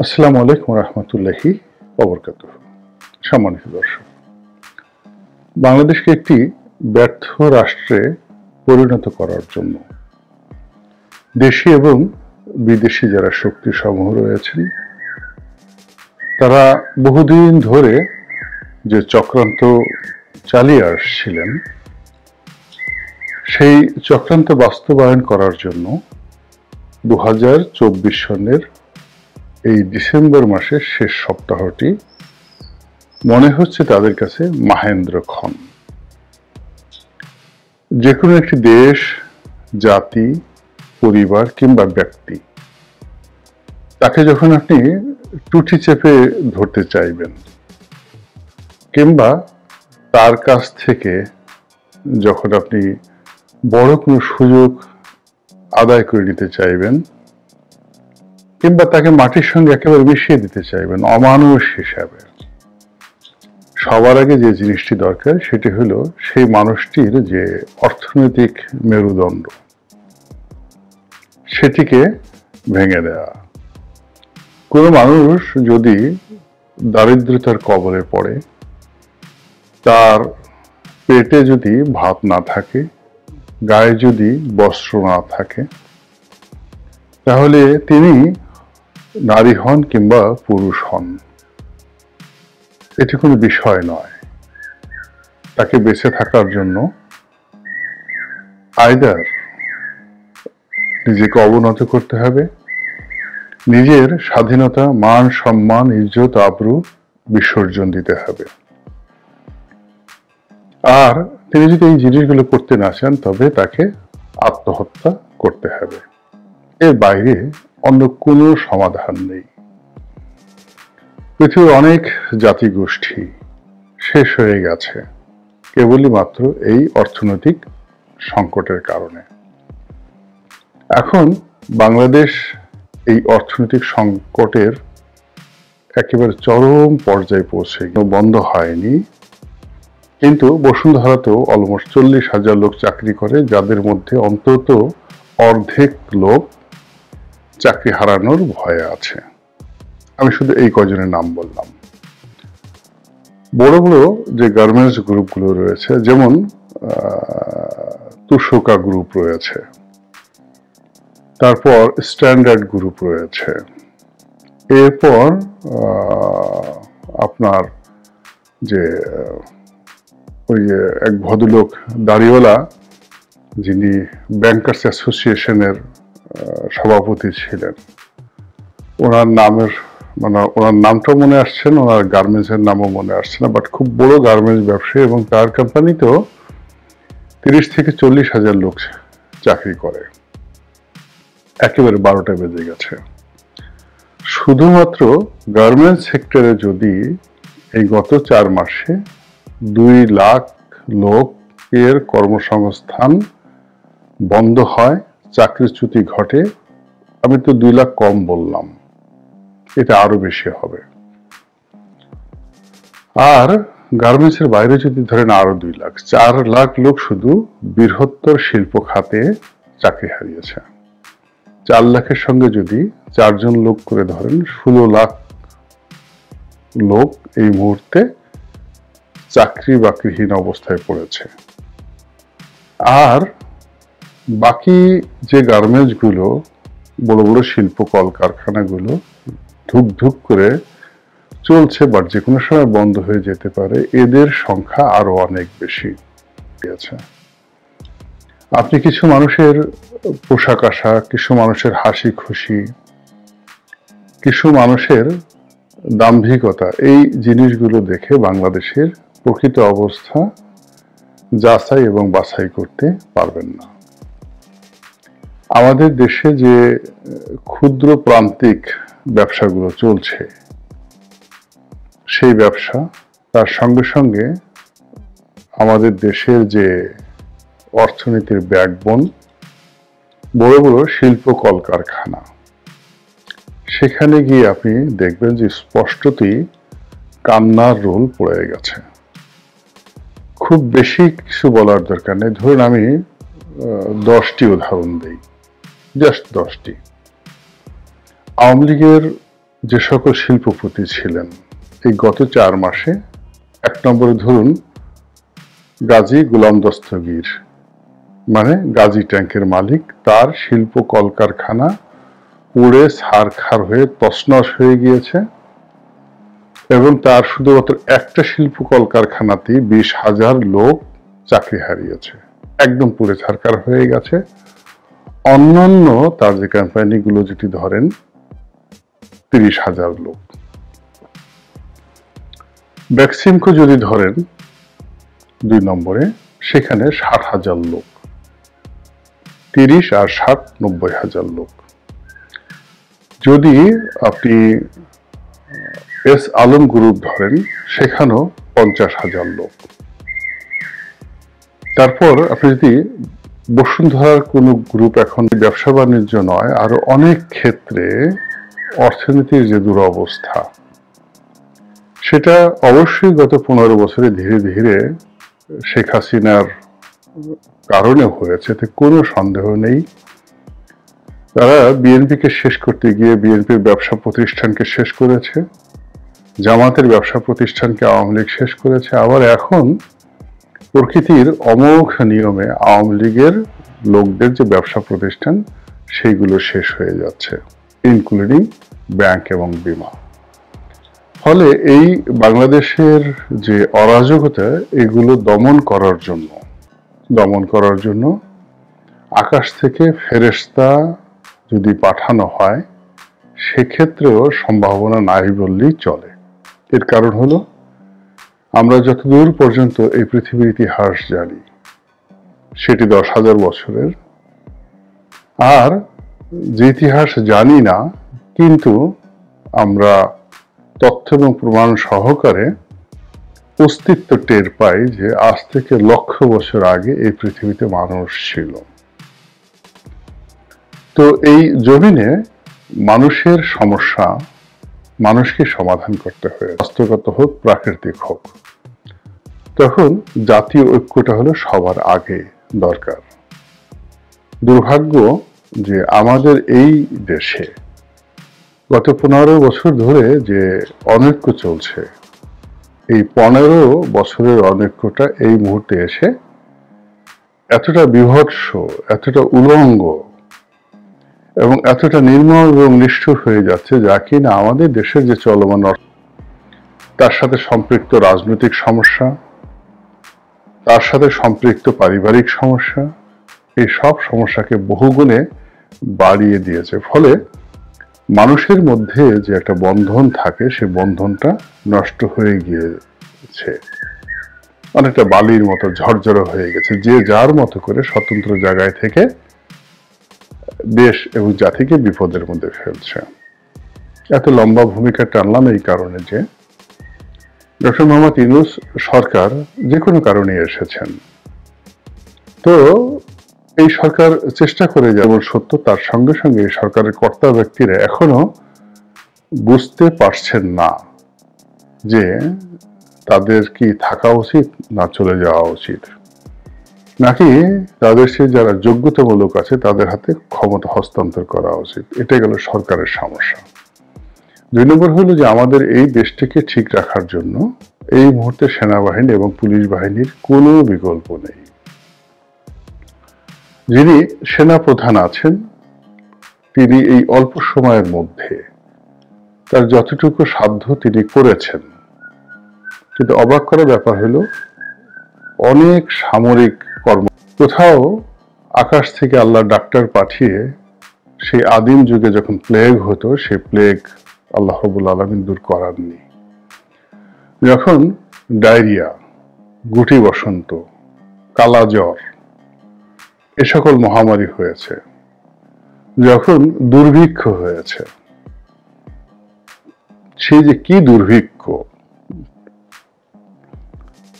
আসসালামু আলাইকুম রহমতুল্লাহি ওবরকাতুহু। সম্মানিত দর্শক, বাংলাদেশকে একটি ব্যর্থ রাষ্ট্রে পরিণত করার জন্য দেশি এবং বিদেশি যারা শক্তি সমূহ রয়েছেন, তারা বহুদিন ধরে যে চক্রান্ত চালিয়ে আসছিলেন, সেই চক্রান্ত বাস্তবায়ন করার জন্য 2024 সনের এই ডিসেম্বর মাসের শেষ সপ্তাহটি মনে হচ্ছে তাদের কাছে মাহেন্দ্রক্ষণ। যে কোনো একটি দেশ, জাতি, পরিবার কিংবা ব্যক্তি, তাকে যখন আপনি টুটি চেপে ধরতে চাইবেন কিংবা তার কাছ থেকে যখন আপনি বড় কোনো সুযোগ আদায় করে নিতে চাইবেন কিংবা তাকে মাটির সঙ্গে একেবারে মিশিয়ে দিতে চাইবেন অমানুষ হিসাবে, সবার আগে যে জিনিসটি দরকার সেটি হলো সেই মানুষটির যে অর্থনৈতিক মেরুদণ্ড, সেটিকে ভেঙে দেওয়া। কোনো মানুষ যদি দারিদ্রতার কবলে পড়ে, তার পেটে যদি ভাত না থাকে, গায়ে যদি বস্ত্র না থাকে, তাহলে তিনি নারী হন কিংবা পুরুষ হন, এটি কোনো বিষয় নয়। তাকে বেঁচে থাকার জন্য আইদার নিজেকে অবনত করতে হবে, নিজের স্বাধীনতা, মান, সম্মান, ইজ্জত, আবরু বিসর্জন দিতে হবে। আর তিনি যদি এই জিনিসগুলো করতে না চান, তবে তাকে আত্মহত্যা করতে হবে। এর বাইরে অন্য কোনো সমাধান নেই। পৃথিবীর অনেক জাতিগোষ্ঠী শেষ হয়ে গেছে কেবলই মাত্র এই অর্থনৈতিক সংকটের কারণে। এখন বাংলাদেশ এই অর্থনৈতিক সংকটের একেবারে চরম পর্যায়ে পৌঁছে বন্ধ হয়নি, কিন্তু বসুন্ধরাতেও অলমোস্ট 40,000 লোক চাকরি করে, যাদের মধ্যে অন্তত অর্ধেক লোক চাকরি হারানোর ভয়ে আছে। আমি শুধু এই কজনের নাম বললাম। বড় বড় যে গার্মেন্টস গ্রুপগুলো রয়েছে, যেমন তুষকা গ্রুপ রয়েছে, তারপর স্ট্যান্ডার্ড গ্রুপ রয়েছে, এরপর আপনার যে ওই এক ভদ্রলোক দাড়িওয়ালা, যিনি ব্যাংকার্স অ্যাসোসিয়েশনের সভাপতি ছিলেন, ওনার নামটাও মনে আসছে না, ওনার গার্মেন্টসের নামও মনে আসছে না, বাট খুব বড় গার্মেন্টস ব্যবসায়ী, এবং তার কোম্পানিতেও 30 থেকে 40,000 লোক চাকরি করে। একেবারে 12টা বেজে গেছে। শুধুমাত্র গার্মেন্টস সেক্টরে যদি এই গত 4 মাসে 2 লাখ লোকের কর্মসংস্থান বন্ধ হয়, চাকরিচ্যুতি ঘটে, আমি তো 2 লাখ কম বললাম, এটা আরো বেশি হবে। আর গার্মেন্টসের বাইরে যদি ধরেন আরো 2 লাখ, 4 লাখ লোক শুধু বৃহত্তর শিল্প খাতে চাকরি হারিয়েছে। 4 লাখের সঙ্গে যদি 4 জন লোক করে ধরেন, 16 লাখ লোক এই মুহূর্তে চাকরি বাকরিহীন অবস্থায় পড়েছে। আর বাকি যে গার্মেন্টস গুলো, বড় বড় শিল্প কলকারখানাগুলো ধুক ধুক করে চলছে, বাট যে কোনো সময় বন্ধ হয়ে যেতে পারে, এদের সংখ্যা আরো অনেক বেশি আছে। আপনি কিছু মানুষের পোশাক আশাক, কিছু মানুষের হাসি খুশি, কিছু মানুষের দাম্ভিকতা, এই জিনিসগুলো দেখে বাংলাদেশের প্রকৃত অবস্থা যাচাই এবং বাছাই করতে পারবেন না। আমাদের দেশে যে ক্ষুদ্র প্রান্তিক ব্যবসাগুলো চলছে, সেই ব্যবসা, তার সঙ্গে সঙ্গে আমাদের দেশের যে অর্থনীতির ব্যাকবোন, বড় বড় শিল্প কলকারখানা, সেখানে গিয়ে আপনি দেখবেন যে স্পষ্টতই কান্নার রোল পড়ে গেছে। খুব বেশি কিছু বলার দরকার নেই, ধরুন আমি 10টি উদাহরণ দিই, জাস্ট 10টি। আওয়ামী লীগের যে সকল শিল্পপতি ছিলেন এই গত 4 মাসে, 1 নম্বরে ধরুন গাজী গোলাম দস্তগীর, মানে গাজী ট্যাঙ্কের মালিক, তার শিল্প কলকারখানা পুড়ে ছারখার হয়ে তছনছ হয়ে গিয়েছে এবং তার শুধুমাত্র একটা শিল্প কলকারখানাতেই 20,000 লোক চাকরি হারিয়েছে, একদম পুড়ে ছারখার হয়ে গেছে। অন্যান্য তার যে কোম্পানিগুলো যেটি ধরেন 30,000 লোক। বেক্সিমকো যদি ধরেন 2 নম্বরে, সেখানে 60,000 লোক, 30 আর 60 90,000 লোক। যদি আপনি এস আলম গ্রুপ ধরেন সেখানেও 50,000 লোক। তারপর আপনি যদি বসুন্ধরার কোন গ্রুপ, এখন ব্যবসা বাণিজ্য নয়, আরো অনেক ক্ষেত্রে অর্থনীতির যে দুরবস্থা, সেটা অবশ্যই গত 15 বছরে ধীরে ধীরে শেখ হাসিনার কারণে হয়েছে, এতে কোনো সন্দেহ নেই। তারা বিএনপিকে শেষ করতে গিয়ে বিএনপির ব্যবসা প্রতিষ্ঠানকে শেষ করেছে, জামাতের ব্যবসা প্রতিষ্ঠানকে আওয়ামী লীগ শেষ করেছে, আবার এখন প্রকৃতির অমোঘ নিয়মে আওয়ামী লীগের লোকদের যে ব্যবসা প্রতিষ্ঠান সেইগুলো শেষ হয়ে যাচ্ছে, ইনক্লুডিং ব্যাংক এবং বীমা। ফলে এই বাংলাদেশের যে অরাজকতা, এগুলো দমন করার জন্য আকাশ থেকে ফেরেশতা যদি পাঠানো হয়, সেক্ষেত্রেও সম্ভাবনা নাই বললেই চলে। এর কারণ হলো, আমরা যতদূর পর্যন্ত এই পৃথিবীর ইতিহাস জানি সেটি 10,000 বছরের, আর যে ইতিহাস জানি না কিন্তু আমরা তথ্য এবং প্রমাণ সহকারে অস্তিত্ব টের পাই যে আজ থেকে লক্ষ বছর আগে এই পৃথিবীতে মানুষ ছিল। তো এই জমিনে মানুষের সমস্যা মানুষকে সমাধান করতে হয়, বাস্তবগত হোক প্রাকৃতিক হোক। তখন জাতীয় ঐক্যটা হলো সবার আগে দরকার। দুর্ভাগ্য যে আমাদের এই দেশে গত 15 বছর ধরে যে অনৈক্য চলছে, এই 15 বছরের অনৈক্যটা এই মুহূর্তে এসে এতটা বিভৎস, এতটা উলঙ্গ এবং এতটা নির্মম এবং নিষ্ঠুর হয়ে যাচ্ছে, যা কিনা আমাদের দেশের যে চলমান তার সাথে সম্পৃক্ত রাজনৈতিক সমস্যা, তার সাথে সম্পৃক্ত পারিবারিক সমস্যা, এই সব সমস্যাকে বহুগুণে বাড়িয়ে দিয়েছে। ফলে মানুষের মধ্যে যে একটা বন্ধন থাকে, সেই বন্ধনটা নষ্ট হয়ে গিয়েছে, অনেকটা বালির মতো ঝরঝরে হয়ে গেছে। যে যার মতো করে স্বতন্ত্র জায়গায় থেকে দেশ এবং জাতিকে বিপদের মধ্যে ফেলছে। এত লম্বা ভূমিকা টানলাম এই কারণে যে ডক্টর মোহাম্মদ ইউনূস সরকার যে কোনো কারণে এসেছেন, তো এই সরকার চেষ্টা করে যেমন সত্য, তার সঙ্গে সঙ্গে এই সরকারের কর্তা ব্যক্তিরা এখনো বুঝতে পারছেন না যে তাদের কি থাকা উচিত না চলে যাওয়া উচিত, নাকি তাদের সে যারা যোগ্যতামূলক আছে তাদের হাতে ক্ষমতা হস্তান্তর করা উচিত। এটা গেল সরকারের সমস্যা। 2 নম্বর হলো যে আমাদের এই দেশটিকে ঠিক রাখার জন্য এই মুহূর্তে সেনাবাহিনী এবং পুলিশ বাহিনীর কোনো বিকল্প নেই। যিনি সেনা প্রধান আছেন তিনি এই অল্প সময়ের মধ্যে তার যতটুকু সাধ্য তিনি করেছেন, কিন্তু অবাক করার ব্যাপার হলো অনেক সামরিক কর্ম, কোথাও আকাশ থেকে আল্লাহ ডাক্তার পাঠিয়ে সেই আদিম যুগে যখন প্লেগ হতো, সেই প্লেগ আল্লাহ রাব্বুল আলামিন দূর করাননি। যখন ডায়রিয়া, গুটি বসন্ত, কালা জ্বর এ সকল মহামারী হয়েছে, যখন দুর্ভিক্ষ হয়েছে, সেই যে কি দুর্ভিক্ষ,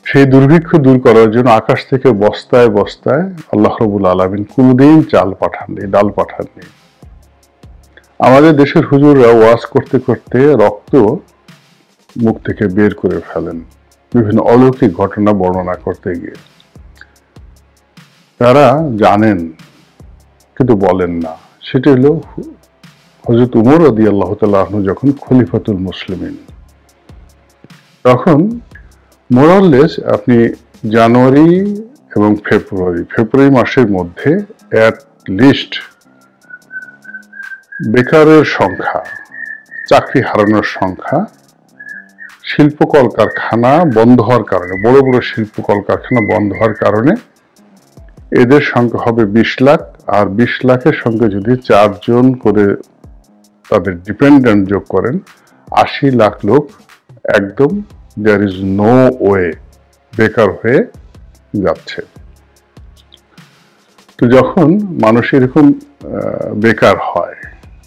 সেই দুর্ভিক্ষ দূর করার জন্য আকাশ থেকে বস্তায় বস্তায় আল্লাহ রাব্বুল আলামিন কোনদিন চাল পাঠাননি, ডাল পাঠাননি। আমাদের দেশের হুজুররা ওয়াজ করতে করতে রক্ত মুখ থেকে বের করে ফেলেন বিভিন্ন অলৌকিক ঘটনা বর্ণনা করতে গিয়ে। তারা জানেন কিন্তু বলেন না, সেটি হলো হযরত উমর রাদিয়াল্লাহু তাআলা আনহু যখন খলিফাতুল মুসলিমিন, তখন মোরাললেস আপনি জানুয়ারি এবং ফেব্রুয়ারি মাসের মধ্যে অ্যাট লিস্ট বেকারের সংখ্যা, চাকরি হারানোর সংখ্যা, শিল্প কলকারখানা বন্ধ হওয়ার কারণে, বড় বড় শিল্প কলকারখানা বন্ধ হওয়ার কারণে এদের সংখ্যা হবে 20 লাখ। আর 20 লাখের সঙ্গে যদি 4 জন করে তাদের ডিপেন্ডেন্ট যোগ করেন, 80 লাখ লোক একদম দেয়ার ইজ নো ওয়ে বেকার হয়ে যাচ্ছে। তো যখন মানুষ এরকম বেকার হয়,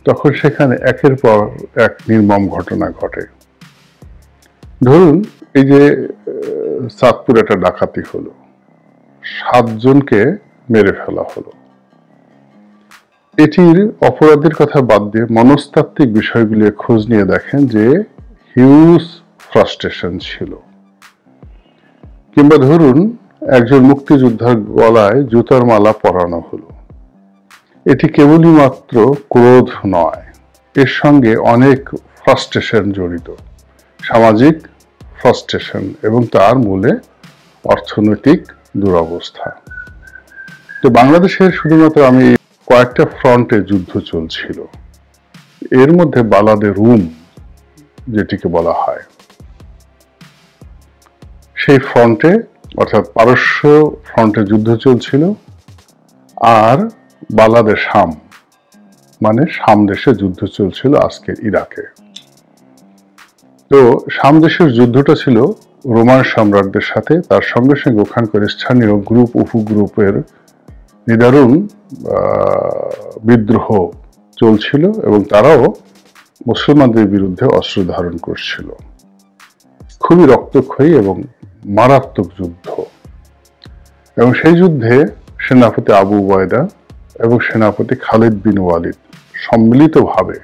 তখন সেখানে একের পর এক নির্মম ঘটনা ঘটে। ধরুন এই যে চাঁদপুর একটা ডাকাতি হলো, 7 জনকে মেরে ফেলা হলো। এটির অপরাধের কথা বাদ দিয়ে মনস্তাত্ত্বিক বিষয়গুলি খোঁজ নিয়ে দেখেন যে হিউজ ফ্রাস্ট্রেশন ছিল। কিংবা ধরুন একজন মুক্তিযোদ্ধার গলায় জুতার মালা পরানো হলো, এটি কেবলই মাত্র ক্রোধ নয়, এর সঙ্গে অনেক ফ্রাস্ট্রেশন জড়িত, সামাজিক ফ্রাস্ট্রেশন, এবং তার মূলে অর্থনৈতিক দুরবস্থা। তো বাংলাদেশের শুধুমাত্র আমি কয়েকটা ফ্রন্টে যুদ্ধ চলছিল, এর মধ্যে বালাদে রুম যেটিকে বলা হয়, সেই ফ্রন্টে অর্থাৎ পারস্য ফ্রন্টে যুদ্ধ চলছিল, আর বালাদে শাম মানে শাম দেশে যুদ্ধ চলছিল আজকের ইরাকে। তো শাম দেশের যুদ্ধটা ছিল রোমান সম্রাটদের সাথে, তার সঙ্গে সঙ্গে ওখানকার স্থানীয় গ্রুপ উপগ্রুপের নিদারুণ বিদ্রোহ চলছিল, এবং তারাও মুসলমানদের বিরুদ্ধে অস্ত্র ধারণ করছিল। খুবই রক্তক্ষয়ী এবং মারাত্মক যুদ্ধ। এবং সেই যুদ্ধে সেনাপতি আবু উবায়দা এবং সেনাপতি খালিদ বিন ওয়ালিদ সম্মিলিতভাবে